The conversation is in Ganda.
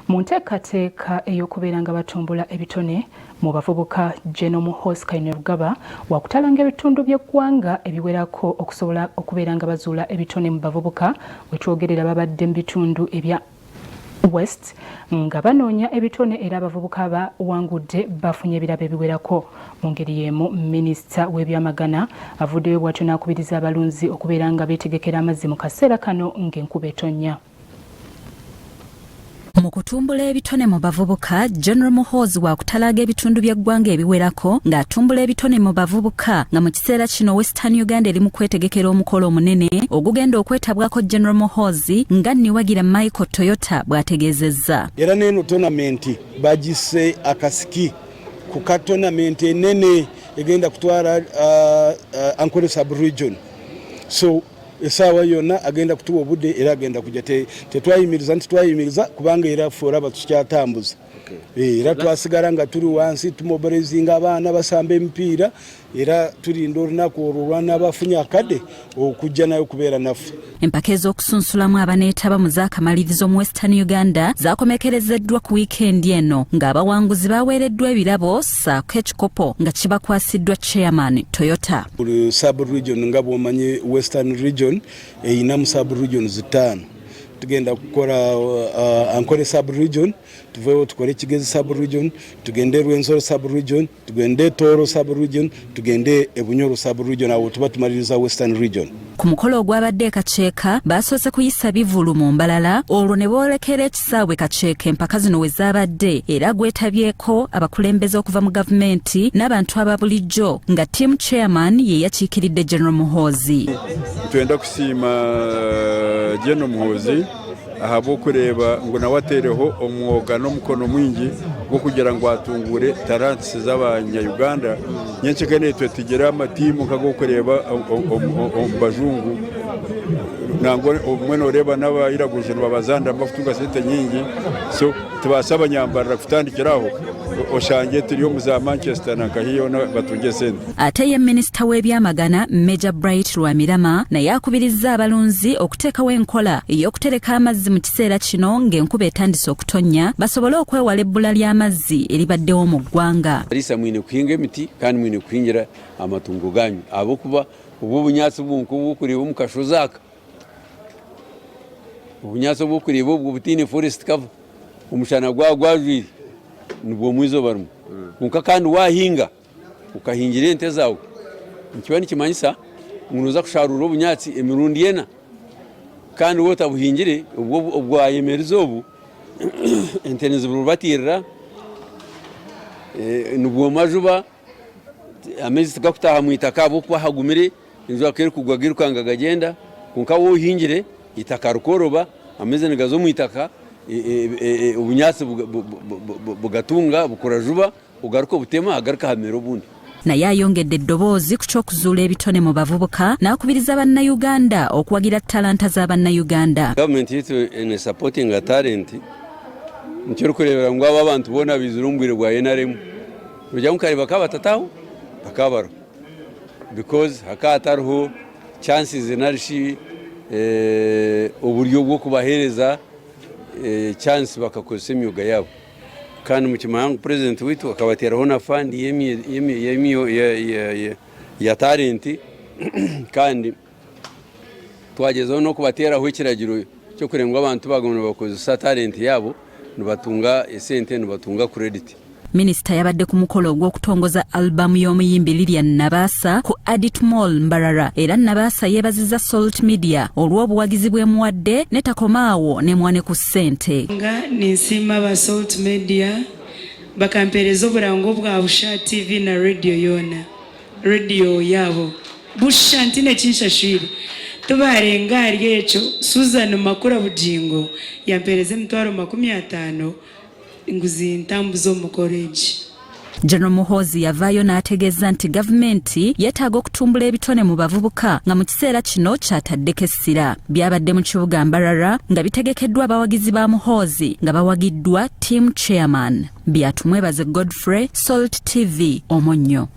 Mu nteekateeka ey'okubeera nga batumbula ebitone mu bavubuka General Muhoozi Kainerugaba wakutalanga ebitundu by'eggwanga ebiwerako okusobola okubeera nga bazuula ebitone mu bavubuka wetwogerera babadde mu bitundu ebya West nga banoonya ebitone era abavubuka bawangudde bafunye ebirabo ebiwerako. Mu ngeri y'emu minisita w'ebyamagana avuddeyo bw'atyo n'akubiriza abalunzi okubeera nga beetegekera amazzi mu kaseera kano ng'enkuba etonnya. Mu kutumbula ebitone mu bavubuka, General Muhoozi wakutalaga ebitundu by'eggwanga ebiwerako ng'atumbula ebitone mu bavubuka nga mu kiseera kino Western Uganda eri mu kwetegekera omukolo omunene ogugenda okwetabwako General Muhoozi nga Niwagira Michael Toyota bw'ategeezezza. Era n'eno tonamenti bagisse akasiki ku katonamenti enene egenda kutwala Ankole sub-region. So esawa yonna agenda kutuwa obudde era agenda kujja tetwayimiriza kubanga era foraba tukyatambuza. Era twasigala nga tuli wansi tumobilizinga abaana basamba emipiira era tulinda olunaku olwo n'abafunye akadde okujja nayo kubeera naffe. Empaka ez'okusunsulamu abaneetaba mu zaakamalirizo mu Western Uganda zaakomekerezeddwa ku wiikendi eno ng'abawanguzi baweereddwa ebirabo ssaako ekikopo nga kibakwasiddwa chairman Toyota. Buli sub-region nga bw'omanyi Western region eyina mu sub-regions 5. Tugenda kukola Ankole sub-region, tuveewo tukole Kigezi sub-region, tugende Rwenzori sub-region, tugende Toro sub-region, tugende Ebunyoro sub-region, awo tuba tumaliriza Western region. Ku mukolo ogwabadde Kaceeka basoose kuyisa bivulu mu mbalala olwo ne boolekera ekisaawe Kaceeka empaka zino we zaabadde era gwetabyeko abakulembeze okuva mu gavumenti n'abantu aba bulijjo nga team chairman ye yakiikiridde General Muhoozi. Twenda kusiima General Muhoozi ahabw'okureeba ngu nawe ateereho omwoga n'omukono mwingi gw'okugira ngu atungure taransi z'abanyayuganda nyenkyeka netwe tugire amatiimu nk'ag'okureeba omu bajungu nangwa omwe nooreeba n'abairaguje nibabazanda bakutunga sente nyingi so tubaasa abanyambarira kutandikiraho oshange turiyo mu za Manchester nankahiyo batunge sente. Ate ye minisita w'ebyamagana Major Bright Lwamirama naye akubirizza abalunzi okuteekawo enkola ey'okutereka amazzi mu kiseera kino ng'enkuba etandise okutonnya basobole okwewala ebbula ly'amazzi eribaddewo mu ggwanga. Alisa mwine kuhinga emiti kandi mwine kuhingira amatungo ganyu abokuba obwo obunyatsi bw'okuriiba omu kashozi aka obunyatsi bw'okuriiba obwo butiine forest cover omushana gwajwire nibwo mwizoba rumwe kunka kandi wahinga ukahingira ente zawe nkiba nikimanyisa ngunoza kusharura obunyatsi emirundi yena kandi wota buhingire ubwo ayemeriza obu ente nizibubatirira nibwo majuba amezi tigakutaha mu itaka abo kuba hagumire inzwa kere kugwagira ukanga gagenda kunka wohingire itaka rukoroba amezi nigazo mu itaka ubunyatsi bugatunga bukurajuba ugaruka butema agaruka hamera obundi. Naye ayongedde eddoboozi ku ky'okuzuula ebitone mu bavubuka n'akubiriza bannayuganda okuwagira talanta z'abannayuganda. Gavumenti yitu ene supporting a talent nkyoro kurebera ngu abo abantu bona bizira ombwire bwa NRM ojja mukareba kabatataho bakabaro because hakatariho chances enarishi oburyo bwo kubahereza chance bakakozesa emyuga yabo kandi mukimanga president witu akabateraho na fund ya talent kandi twagezeho no kubateraho ikiragiro cyo kurengwa abantu bagomba bakozesa talent yabo nibatunga esente nibatunga credit. Minisita yabadde ku mukolo ogw'okutongoza albamu y'omuyimbi Lilian Nabaasa ku Adit Mall Mbarara era Nabaasa yeebazizza Salt Media olw'obuwagizi bw'emuwadde ne takomaawo ne mwane ku ssente. Nga ninsiima ba Salt Media bakampereza oburango bwa Busha TV na radio yona radio yabo Busha ntine kinshashire tubarenga ari ekyo Susan Makura Bugingo yampereza emitwaro 50 nguzi ntambuzo mu college. General Muhoozi yavaayo n'ategeeza nti gavumenti yeetaaga okutumbula ebitone mu bavubuka nga mu kiseera kino kyataddeko essira. Byabadde mu kibuga Mbarara nga bitegekeddwa abawagizi ba Muhoozi nga bawagiddwa team chairman. Byatumwebaze Godfrey, Salt TV, Omonnyo.